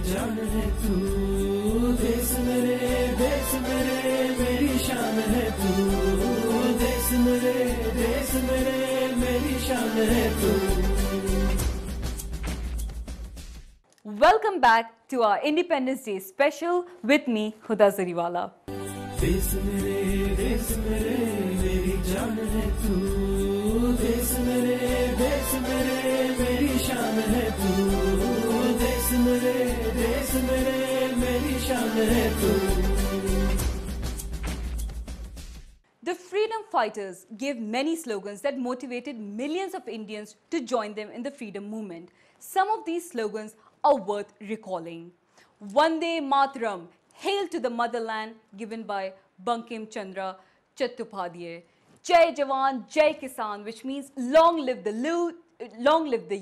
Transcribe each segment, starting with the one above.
जान है तू, देश मेरे मेरी शान है तू, देश मेरे मेरी शान है तू। Welcome back to our Independence Day special with me, Huda Zariwala. देश मेरे मेरी जान है तू, देश मेरे मेरी शान है तू, देश मेरे मेरी शान है तू। The freedom fighters gave many slogans that motivated millions of Indians to join them in the freedom movement. Some of these slogans are worth recalling. Vande Mataram, hail to the motherland, given by Bankim Chandra Chattopadhyay. Jai Jawan, Jai Kisan, which means long live the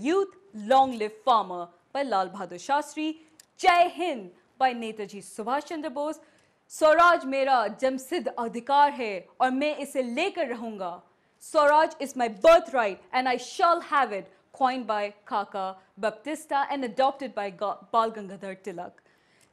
youth, long live farmer, by Lal Bahadur Shastri. Jai Hind by Netaji Subhash Chandra Bose. Swaraj मेरा जमसिद्ध अधिकार है और मैं इसे लेकर रहूंगा. Swaraj is my birthright and I shall have it, coined by Kaka Baptista and adopted by Bal Gangadhar Tilak.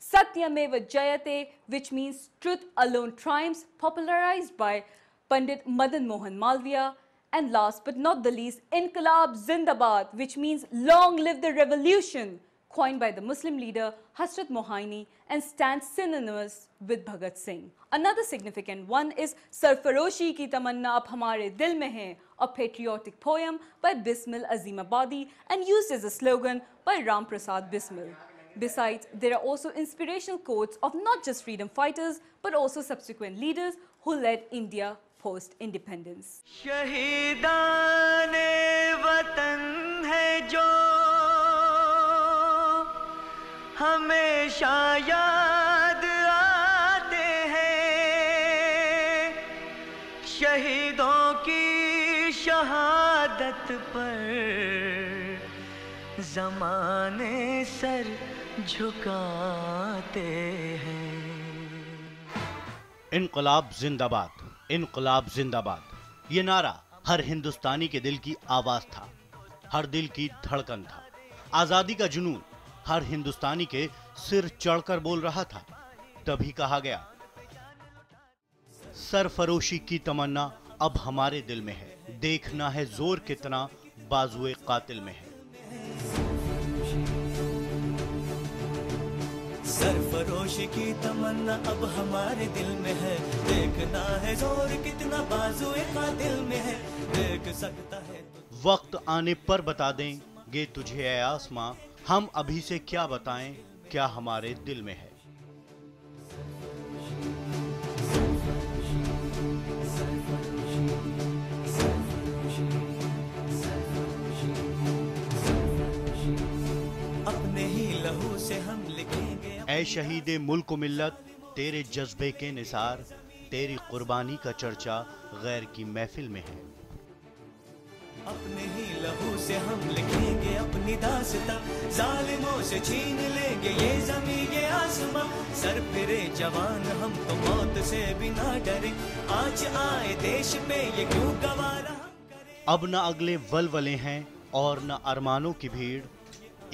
Satyameva Jayate, which means truth alone triumphs, popularized by Pandit Madan Mohan Malviya. And last but not the least, Inqilab Zindabad, which means long live the revolution, coined by the Muslim leader Hasrat Mohaini and stands synonymous with Bhagat Singh. Another significant one is Sarfaroshi ki tamanna ab hamare dil mein hai, a patriotic poem by Bismil Azimabadi and used as a slogan by Ram Prasad Bismil. Besides, there are also inspirational quotes of not just freedom fighters but also subsequent leaders who led India post-independence. शहीदाने वतन है जो हमेशा याद आते हैं, शहीदों की शहादत पर ज़माने सर झुकाते हैं। इनकलाब जिंदाबाद, इनकलाब जिंदाबाद, ये नारा हर हिंदुस्तानी के दिल की आवाज था, हर दिल की धड़कन था। आजादी का जुनून हर हिंदुस्तानी के सिर चढ़कर बोल रहा था। तभी कहा गया, सरफरोशी की तमन्ना अब हमारे दिल में है, देखना है जोर कितना बाजुए कातिल में है। सरफरोशी की तमन्ना अब हमारे दिल में है, देखना है जोर कितना बाजुए कातिल में है, देख सकता है। वक्त आने पर बता देंगे तुझे ऐ आसमां, हम अभी से क्या बताएं क्या हमारे दिल में है। अपने ही लहू से हम लिखेंगे। ऐ शहीदे मुल्क मिल्लत, तेरे जज्बे के निसार, तेरी कुर्बानी का चर्चा गैर की महफिल में है। अपने ही लहू से हम लिखेंगे अपनी दास्तां, जालिमों से छीन लेंगे ये ज़मीं ये आसमां, सर फिरे जवान हम तो मौत से भी ना डरे, आज आए देश पे ये क्यों गवारा हम करें। अब न अगले वलवले हैं और न अरमानों की भीड़,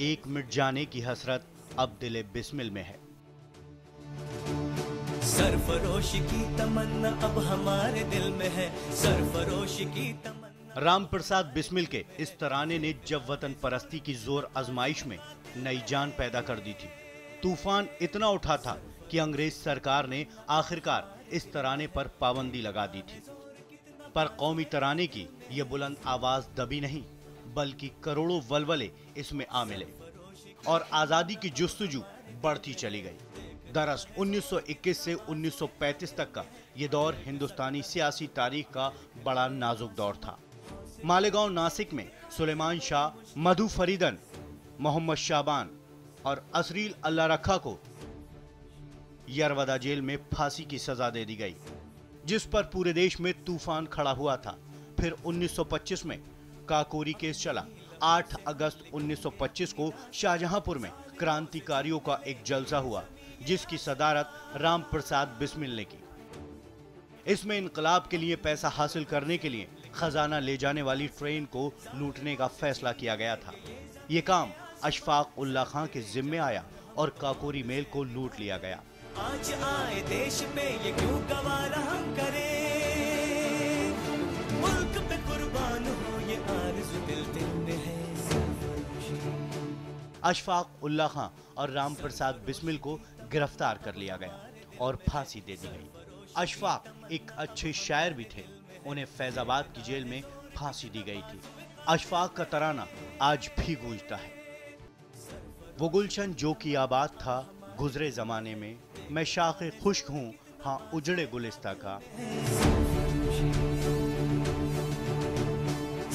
एक मिट जाने की हसरत अब दिले बिस्मिल में है। सरफरोशी की तमन्ना अब हमारे दिल में है, सरफरोशी की तमन्ना। राम प्रसाद बिस्मिल के इस तराने ने जब वतन परस्ती की जोर आजमाइश में नई जान पैदा कर दी थी, तूफान इतना उठा था कि अंग्रेज सरकार ने आखिरकार इस तराने पर पाबंदी लगा दी थी। पर कौमी तराने की ये बुलंद आवाज दबी नहीं, बल्कि करोड़ों वलवले इसमें आ मिले और आजादी की जुस्तजू बढ़ती चली गई। दरअसल 1921 से 1935 तक का ये दौर हिंदुस्तानी सियासी तारीख का बड़ा नाजुक दौर था। मालेगांव नासिक में सुलेमान शाह, मधु फरीदन, मोहम्मद शाबान और असरील अल्लाह रखा को यरवदा जेल में फांसी की सजा दे दी गई, जिस पर पूरे देश में तूफान खड़ा हुआ था। फिर 1925 में काकोरी केस चला। 8 अगस्त 1925 को शाहजहांपुर में क्रांतिकारियों का एक जलसा हुआ, जिसकी सदारत राम प्रसाद बिस्मिल ने की। इसमें इनकलाब के लिए पैसा हासिल करने के लिए खजाना ले जाने वाली ट्रेन को लूटने का फैसला किया गया था। ये काम अशफाक उल्ला खां के जिम्मे आया और काकोरी मेल को लूट लिया गया। आज आए देश पे ये क्यों गवारा हम करें, मुल्क पे कुर्बान हो ये आरज़ू दिल में है। अशफाक उल्ला खां और राम प्रसाद बिस्मिल को गिरफ्तार कर लिया गया और फांसी दे दी गई। अशफाक एक अच्छे शायर भी थे, उन्हें फैजाबाद की जेल में फांसी दी गई थी। अशफाक का तराना आज भी गूंजता है। वो गुलशन जो की आबाद था गुजरे जमाने में, मैं शाखे खुश्क हूँ हाँ उजड़े गुलिस्ता का।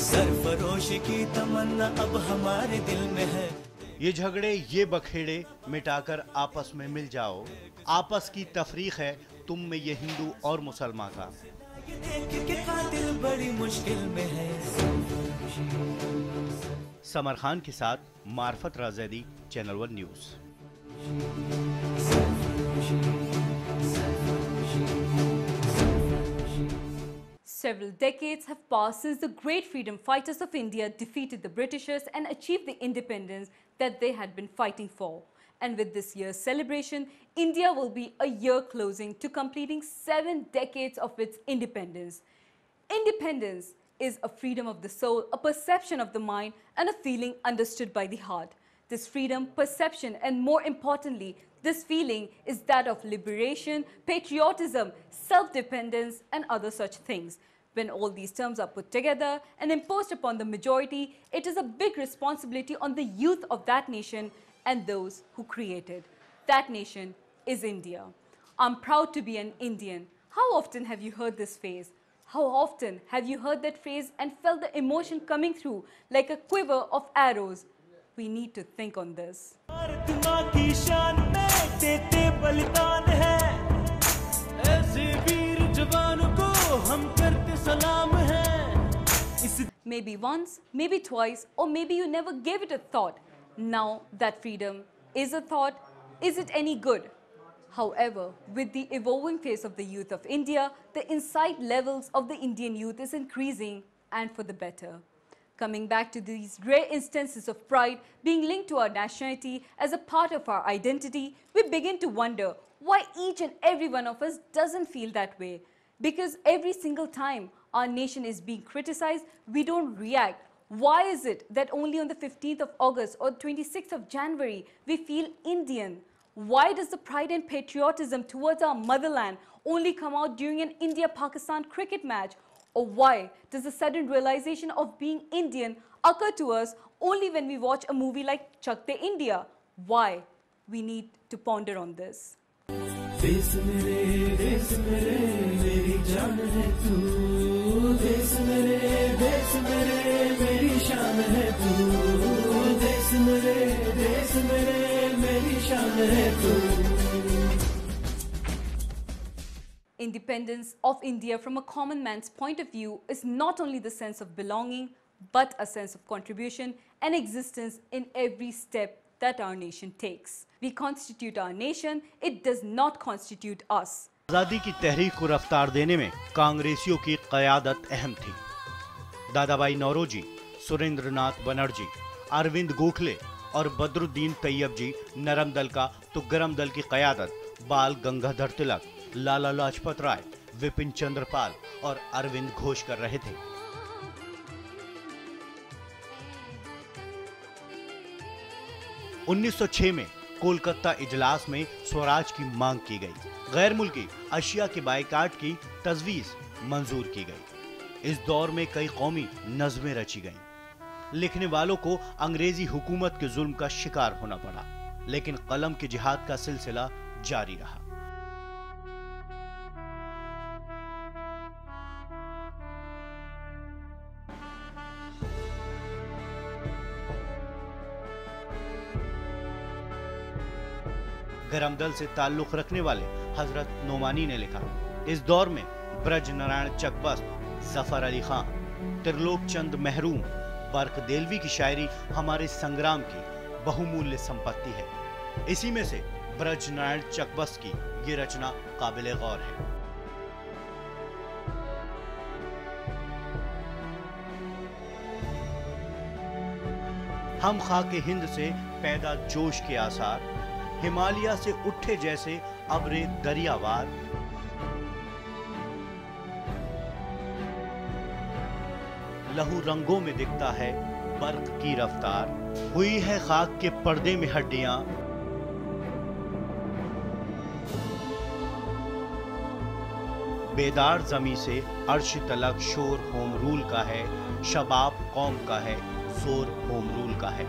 सरफरोश की तमन्ना अब हमारे दिल में है। ये झगड़े ये बखेड़े मिटाकर आपस में मिल जाओ, आपस की तफरीक है तुम में ये हिंदू और मुसलमान का। देख के कातिल बड़ी मुश्किल में है। समर खान के साथ मार्फत राजैदी, channel 1 news. Several decades have passed since the great freedom fighters of India defeated the Britishers and achieved the independence that they had been fighting for. And with this year's celebration, India will be a year closing to completing 7 decades of its independence. Independence is a freedom of the soul, a perception of the mind, and a feeling understood by the heart. This freedom, perception, and more importantly, this feeling is that of liberation, patriotism, self-dependence, and other such things. When all these terms are put together and imposed upon the majority, it is a big responsibility on the youth of that nation and those who created. That nation is India. I'm proud to be an Indian. How often have you heard this phrase? How often have you heard that phrase and felt the emotion coming through like a quiver of arrows? We need to think on this. Bharat माँ की शान में देते बलिदान है, ऐसे वीर जवान को हम करते सलाम है। Maybe once, maybe twice, or maybe you never gave it a thought. Now that freedom is a thought, is it any good? However, with the evolving face of the youth of India, the insight levels of the Indian youth is increasing, and for the better. Coming back to these rare instances of pride being linked to our nationality as a part of our identity, we begin to wonder why each and every one of us doesn't feel that way. Because every single time our nation is being criticized, we don't react. Why is it that only on the 15th of August or 26th of January we feel Indian? Why does the pride and patriotism towards our motherland only come out during an India-Pakistan cricket match? Or why does the sudden realization of being Indian occur to us only when we watch a movie like Chak De India? Why? We need to ponder on this. देश मेरे मेरी जान है तू, देश मेरे मेरी शान है तू, देश मेरे मेरी शान है तू। Independence of India from a common man's point of view is not only the sense of belonging, but a sense of contribution and existence in every step that our nation takes. We constitute our nation, it does not constitute us. आजादी की तहरीक को रफ्तार देने में कांग्रेसियों की क़यादत अहम थी। दादाभाई नौरोजी, सुरेंद्र नाथ बनर्जी, अरविंद गोखले और बद्रुद्दीन तैयब जी नरम दल का तो गरम दल की क़यादत बाल गंगाधर तिलक, लाला लाजपत राय, विपिन चंद्र पाल और अरविंद घोष कर रहे थे। – 1906 में कोलकाता इजलास में स्वराज की मांग की गई। गैर मुल्की अशिया के बायकाट की तजवीज मंजूर की गई। इस दौर में कई कौमी नज़में रची गईं। लिखने वालों को अंग्रेजी हुकूमत के जुल्म का शिकार होना पड़ा, लेकिन कलम के जिहाद का सिलसिला जारी रहा। गरम दल से ताल्लुक रखने वाले हजरत नोमानी ने लिखा, इस दौर में ब्रज नारायण चकबस्त, जफर अली खान, त्रिलोक चंद महरूम, बर्क देलवी की शायरी हमारे संग्राम की बहुमूल्य संपत्ति है। इसी में से ब्रज नारायण चकबस्त की ये रचना काबिल गौर है। हम खाके हिंद से पैदा जोश के आसार, हिमालय से उठे जैसे अब्रे दरियावार। लहू रंगों में दिखता है बर्क की रफ्तार, हुई है खाक के पर्दे में हड्डियां। बेदार जमी से अर्श तलक शोर होम रूल का है, शबाब कौम का है, जोर होम रूल का है।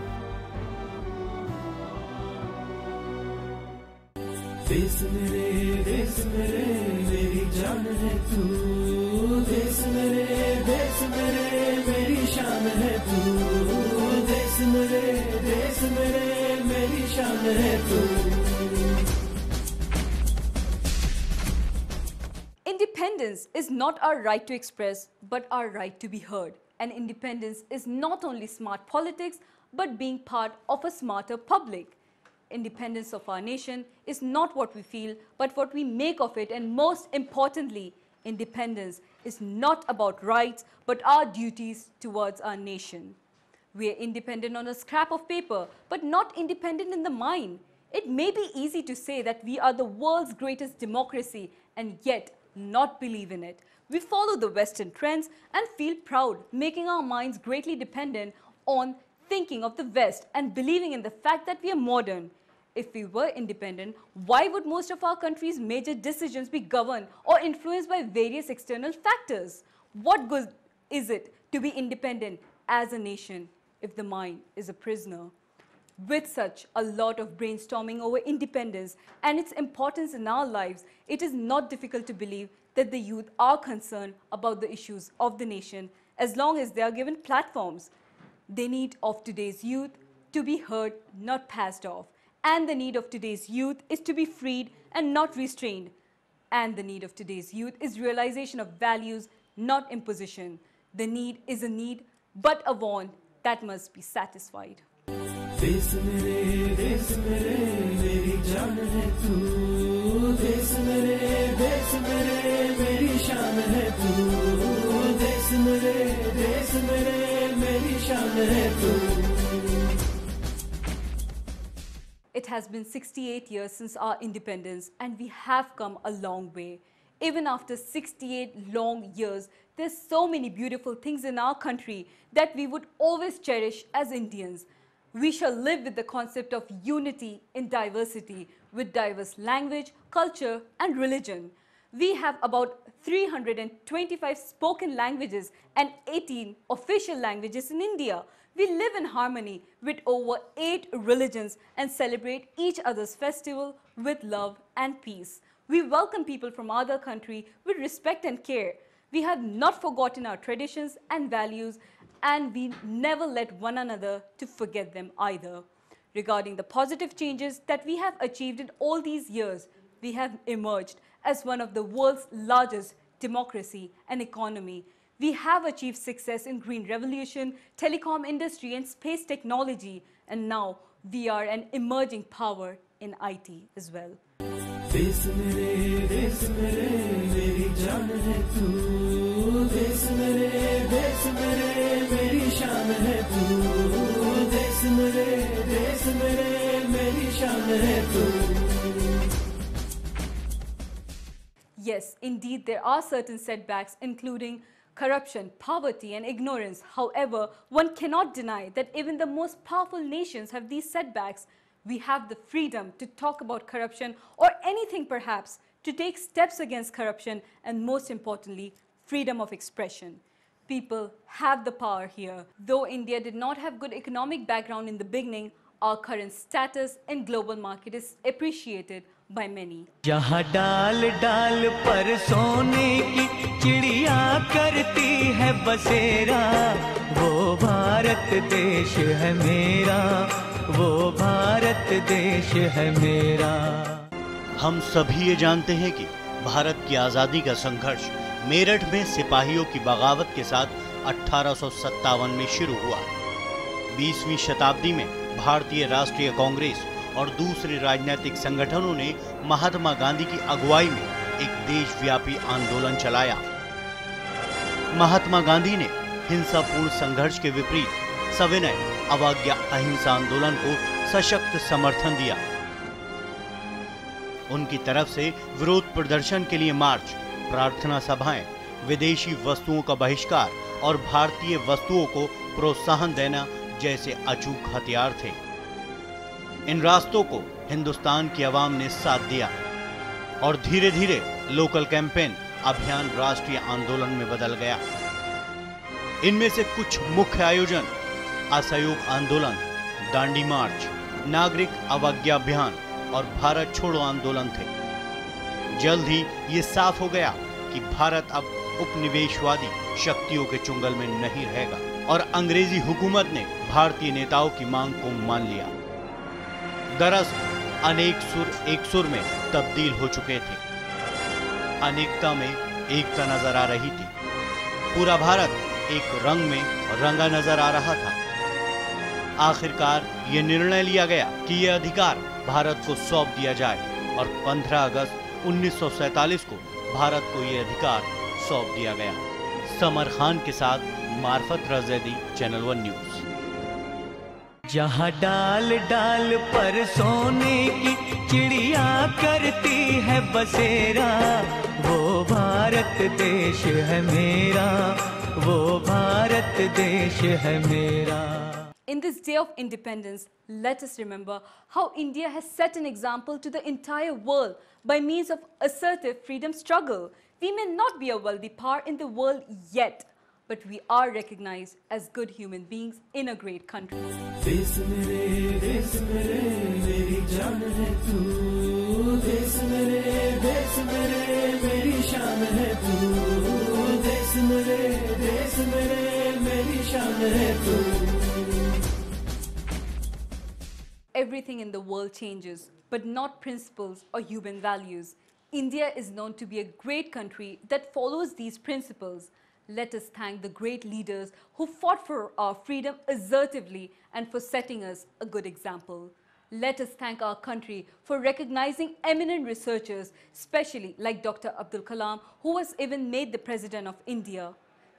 देश मेरे मेरी जान है तू, देश मेरे मेरी शान है तू, देश मेरे मेरी शान है तू। Independence is not our right to express, but our right to be heard. And independence is not only smart politics, but being part of a smarter public. Independence of our nation is not what we feel, but what we make of it. And most importantly, independence is not about rights, but our duties towards our nation. We are independent on a scrap of paper, but not independent in the mind. It may be easy to say that we are the world's greatest democracy, and yet not believe in it. We follow the Western trends and feel proud, making our minds greatly dependent on thinking of the West and believing in the fact that we are modern. If we were independent, why would most of our country's major decisions be governed or influenced by various external factors? What good is it to be independent as a nation if the mind is a prisoner? With such a lot of brainstorming over independence and its importance in our lives, it is not difficult to believe that the youth are concerned about the issues of the nation as long as they are given platforms. The need of today's youth to be heard, not passed off. And the need of today's youth is to be freed and not restrained. And the need of today's youth is realization of values, not imposition. The need is a need, but a want that must be satisfied. देश मेरे मेरी जान है तू, देश मेरे मेरी शान है तू, देश मेरे मेरी शान है तू। It has been 68 years since our independence, and we have come a long way. Even after 68 long years, there's so many beautiful things in our country that we would always cherish as Indians. We shall live with the concept of unity in diversity, with diverse language, culture, and religion. We have about 325 spoken languages and 18 official languages in India. We live in harmony with over 8 religions and celebrate each other's festival with love and peace. We welcome people from other countries with respect and care. We have not forgotten our traditions and values, and we never let one another to forget them either. Regarding the positive changes that we have achieved in all these years, we have emerged as one of the world's largest democracy and economy. We have achieved success in green revolution, telecom industry and space technology, and now we are an emerging power in IT as well. देश मेरे मेरी जान है तू, देश मेरे मेरी शान है तू, देश मेरे मेरी शान है तू। Yes, indeed, there are certain setbacks, including corruption, poverty, and ignorance. However, one cannot deny that even the most powerful nations have these setbacks. We have the freedom to talk about corruption or anything perhaps, to take steps against corruption, and most importantly, freedom of expression. People have the power here. Though India did not have good economic background in the beginning, our current status in global market is appreciated by many. जहाँ डाल डाल पर सोने की चिड़िया करती है बसेरा, वो भारत देश है मेरा, वो भारत देश है मेरा। हम सभी ये जानते हैं कि भारत की आज़ादी का संघर्ष मेरठ में सिपाहियों की बगावत के साथ 1857 में शुरू हुआ। 20वीं शताब्दी में भारतीय राष्ट्रीय कांग्रेस और दूसरे राजनीतिक संगठनों ने महात्मा गांधी की अगुवाई में एक देशव्यापी आंदोलन चलाया। महात्मा गांधी ने हिंसापूर्ण संघर्ष के विपरीत सविनय अवज्ञा अहिंसा आंदोलन को सशक्त समर्थन दिया। उनकी तरफ से विरोध प्रदर्शन के लिए मार्च, प्रार्थना सभाएं, विदेशी वस्तुओं का बहिष्कार और भारतीय वस्तुओं को प्रोत्साहन देना जैसे अचूक हथियार थे। इन रास्तों को हिंदुस्तान की आवाम ने साथ दिया और धीरे धीरे लोकल कैंपेन अभियान राष्ट्रीय आंदोलन में बदल गया। इनमें से कुछ मुख्य आयोजन असहयोग आंदोलन, दांडी मार्च, नागरिक अवज्ञा अभियान और भारत छोड़ो आंदोलन थे। जल्द ही ये साफ हो गया कि भारत अब उपनिवेशवादी शक्तियों के चुंगल में नहीं रहेगा और अंग्रेजी हुकूमत ने भारतीय नेताओं की मांग को मान लिया। दरअसल अनेक सुर एक सुर में तब्दील हो चुके थे। अनेकता में एकता नजर आ रही थी। पूरा भारत एक रंग में रंगा नजर आ रहा था। आखिरकार ये निर्णय लिया गया कि यह अधिकार भारत को सौंप दिया जाए और 15 अगस्त 1947 को भारत को यह अधिकार सौंप दिया गया। समर खान के साथ मार्फत रज़ैदी, चैनल 1 न्यूज। जहाँ डाल डाल पर सोने की चिड़िया करती है बसेरा, वो भारत देश है मेरा, वो भारत देश है मेरा। In this day of independence, let us remember how India has set an example to the entire world by means of assertive freedom struggle. We may not be a wealthy power in the world yet, but we are recognized as good human beings in a great country. देश मेरे मेरी जान है तू, देश मेरे मेरी शान है तू, देश मेरे मेरी शान है तू। Everything in the world changes, but not principles or human values. India is known to be a great country that follows these principles. Let us thank the great leaders who fought for our freedom assertively and for setting us a good example. Let us thank our country for recognizing eminent researchers, especially like Dr. Abdul Kalam, who was even made the President of India.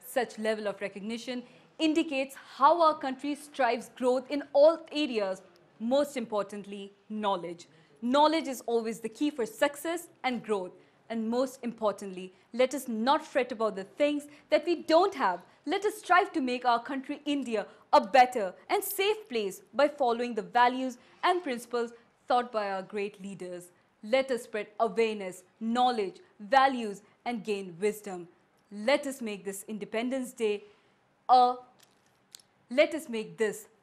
Such level of recognition indicates how our country strives growth in all areas. Most importantly, knowledge. Knowledge is always the key for success and growth. And most importantly, let us not fret about the things that we don't have. Let us strive to make our country, India, a better and safe place by following the values and principles taught by our great leaders. Let us spread awareness, knowledge, values, and gain wisdom. Let us make this Independence Day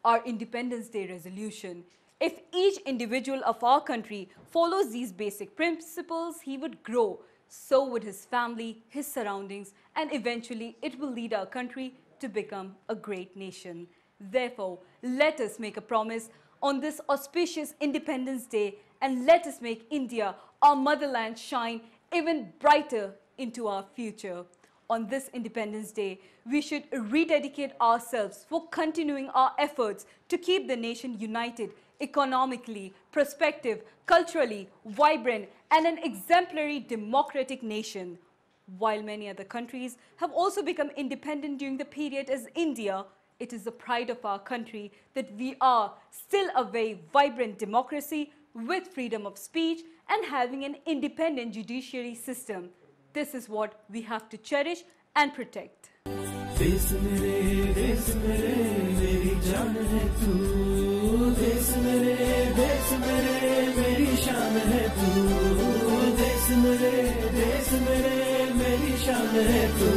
our Independence Day resolution. If each individual of our country follows these basic principles, he would grow. So would his family, his surroundings, and eventually it will lead our country to become a great nation. Therefore, let us make a promise on this auspicious Independence Day and let us make India, our motherland, shine even brighter into our future. On this Independence Day, we should rededicate ourselves for continuing our efforts to keep the nation united, economically, prospective, culturally, vibrant, and an exemplary democratic nation. While many other countries have also become independent during the period as India, it is the pride of our country that we are still a very vibrant democracy with freedom of speech and having an independent judiciary system. This is what we have to cherish and protect. देश मेरे मेरी जान है तू, देश मेरे मेरी शान है तू, देश मेरे मेरी शान है तू।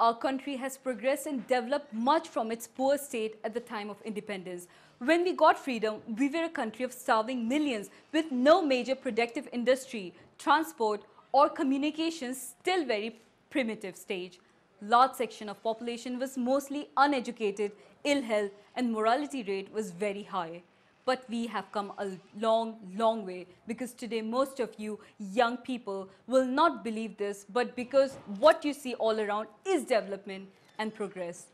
Our country has progressed and developed much from its poor state at the time of independence. When we got freedom, we were a country of starving millions with no major productive industry, transport, or communications, still very primitive stage. Large section of population was mostly uneducated, ill health, and mortality rate was very high. But we have come a long, long way, because today most of you young people will not believe this, but because what you see all around is development and progress.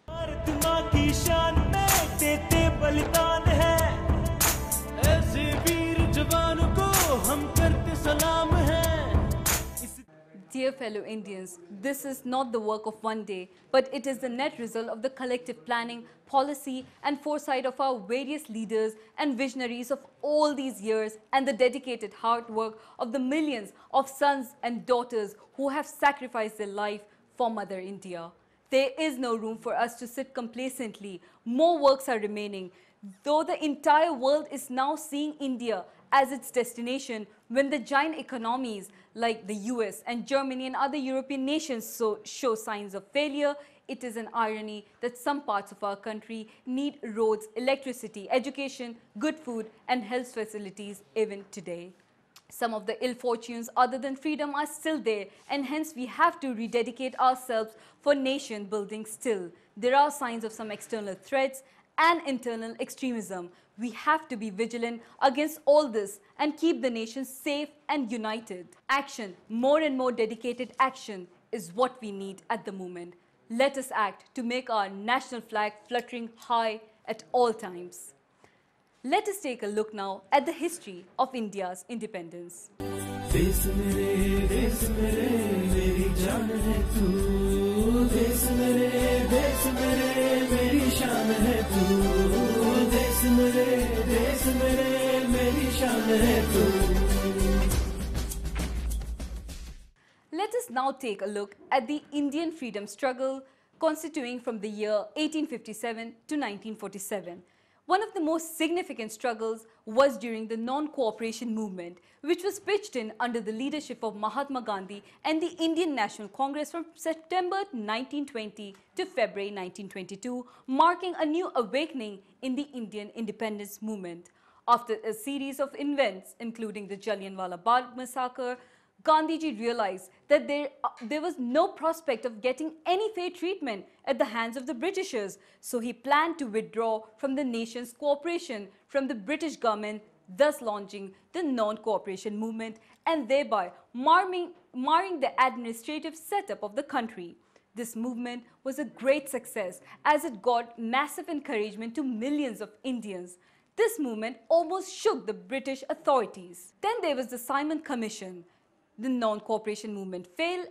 Dear fellow Indians, this is not the work of one day, but it is the net result of the collective planning, policy and foresight of our various leaders and visionaries of all these years, and the dedicated hard work of the millions of sons and daughters who have sacrificed their life for Mother India. There is no room for us to sit complacently. More works are remaining. Though the entire world is now seeing India as its destination, when the giant economies like the US and Germany and other European nations show signs of failure, it is an irony that some parts of our country need roads, electricity, education, good food and health facilities even today. Some of the ill fortunes other than freedom are still there, and hence we have to rededicate ourselves for nation building still. There are signs of some external threats and internal extremism. We have to be vigilant against all this and keep the nation safe and united. Action, more and more dedicated action, is what we need at the moment. Let us act to make our national flag fluttering high at all times. Let us take a look now at the history of India's independence. देश मेरे मेरी जान है तू, देश मेरे मेरी शान है तू, देश मेरे मेरी शान है तू. Let us now take a look at the Indian freedom struggle constituting from the year 1857 to 1947. One of the most significant struggles was during the non-cooperation movement, which was pitched in under the leadership of Mahatma Gandhi and the Indian National Congress from September 1920 to February 1922, marking a new awakening in the Indian independence movement. After a series of events, including the Jallianwala Bagh massacre, Gandhiji realized that there was no prospect of getting any fair treatment at the hands of the Britishers, so he planned to withdraw from the nation's cooperation from the British government, thus launching the non-cooperation movement and thereby marring the administrative setup of the country. This movement was a great success as it got massive encouragement to millions of Indians. This movement almost shook the British authorities. Then there was the Simon Commission. The non-cooperation movement failed,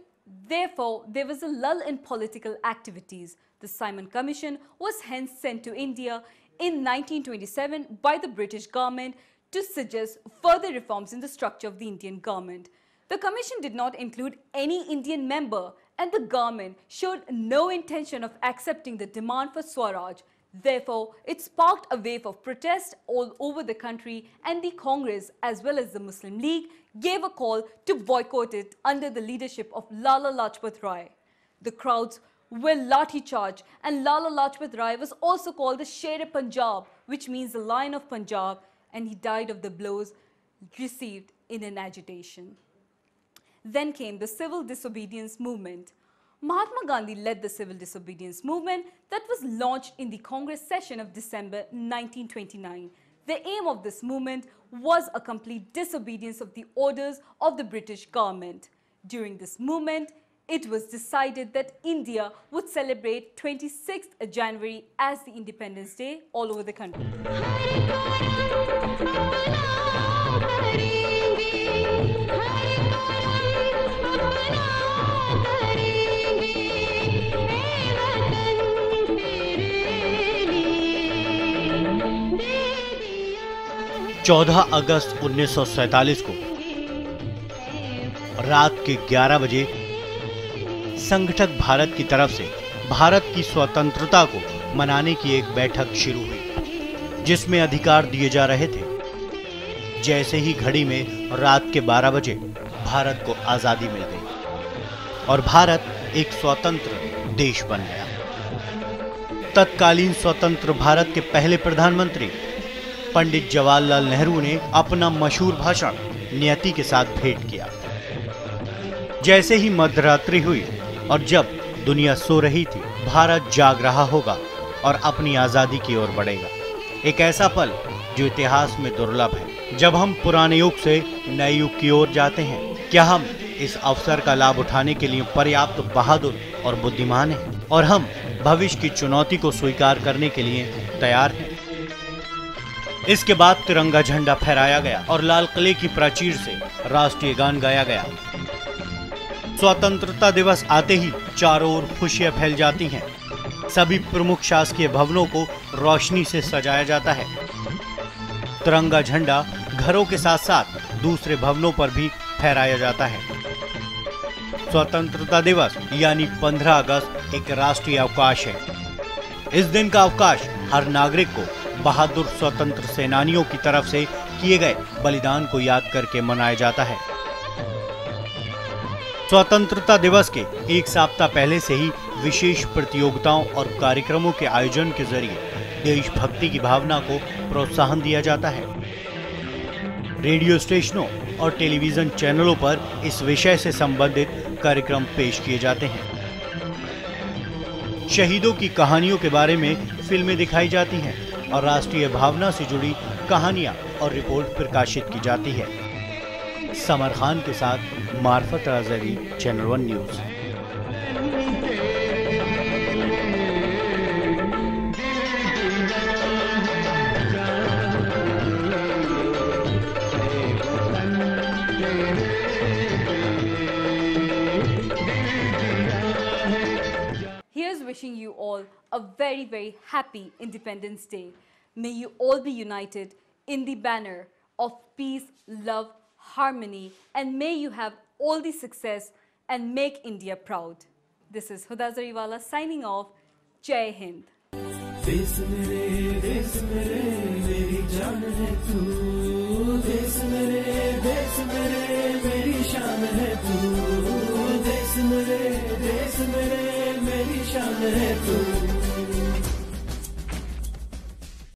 therefore there was a lull in political activities. The Simon Commission was hence sent to India in 1927 by the British government to suggest further reforms in the structure of the Indian government. The commission did not include any Indian member, and the government showed no intention of accepting the demand for Swaraj. Therefore, it sparked a wave of protest all over the country, and the Congress as well as the Muslim League gave a call to boycott it under the leadership of Lala Lajpat Rai. The crowds were lathi charged, and Lala Lajpat Rai was also called the Sher-e-Punjab, which means the Lion of Punjab, and he died of the blows received in an agitation. Then came the civil disobedience movement. Mahatma Gandhi led the civil disobedience movement that was launched in the Congress session of December 1929. The aim of this movement was a complete disobedience of the orders of the British government. During this movement, it was decided that India would celebrate 26th January as the Independence Day all over the country. चौदह अगस्त 1947 को रात के 11 बजे संगठक भारत की तरफ से भारत की स्वतंत्रता को मनाने की एक बैठक शुरू हुई, जिसमें अधिकार दिए जा रहे थे। जैसे ही घड़ी में रात के 12 बजे भारत को आजादी मिल गई और भारत एक स्वतंत्र देश बन गया। तत्कालीन स्वतंत्र भारत के पहले प्रधानमंत्री पंडित जवाहरलाल नेहरू ने अपना मशहूर भाषण नियति के साथ भेंट किया। जैसे ही मध्यरात्रि हुई और जब दुनिया सो रही थी, भारत जाग रहा होगा और अपनी आजादी की ओर बढ़ेगा। एक ऐसा पल जो इतिहास में दुर्लभ है। जब हम पुराने युग से नए युग की ओर जाते हैं, क्या हम इस अवसर का लाभ उठाने के लिए पर्याप्त बहादुर और बुद्धिमान हैं? और हम भविष्य की चुनौती को स्वीकार करने के लिए तैयार हैं? इसके बाद तिरंगा झंडा फहराया गया और लाल किले की प्राचीर से राष्ट्रीय गान गाया गया। स्वतंत्रता दिवस आते ही चारों ओर खुशियां फैल जाती हैं। सभी प्रमुख शासकीय भवनों को रोशनी से सजाया जाता है। तिरंगा झंडा घरों के साथ साथ दूसरे भवनों पर भी फहराया जाता है। स्वतंत्रता दिवस यानी 15 अगस्त एक राष्ट्रीय अवकाश है। इस दिन का अवकाश हर नागरिक को बहादुर स्वतंत्र सेनानियों की तरफ से किए गए बलिदान को याद करके मनाया जाता है। स्वतंत्रता दिवस के एक सप्ताह पहले से ही विशेष प्रतियोगिताओं और कार्यक्रमों के आयोजन के जरिए देशभक्ति की भावना को प्रोत्साहन दिया जाता है। रेडियो स्टेशनों और टेलीविजन चैनलों पर इस विषय से संबंधित कार्यक्रम पेश किए जाते हैं। शहीदों की कहानियों के बारे में फिल्में दिखाई जाती हैं और राष्ट्रीय भावना से जुड़ी कहानियां और रिपोर्ट प्रकाशित की जाती है। समर खान के साथ मार्फत Rajouri, channel 1 news. Here's wishing you all a very, very happy Independence Day. May you all be united in the banner of peace, love, harmony, and may you have all the success and make India proud. This is Huda Zariwala signing off. Jai Hind. देश मेरे मेरी जान है तू, देश मेरे मेरी शान है तू, देश मेरे मेरी शान है तू।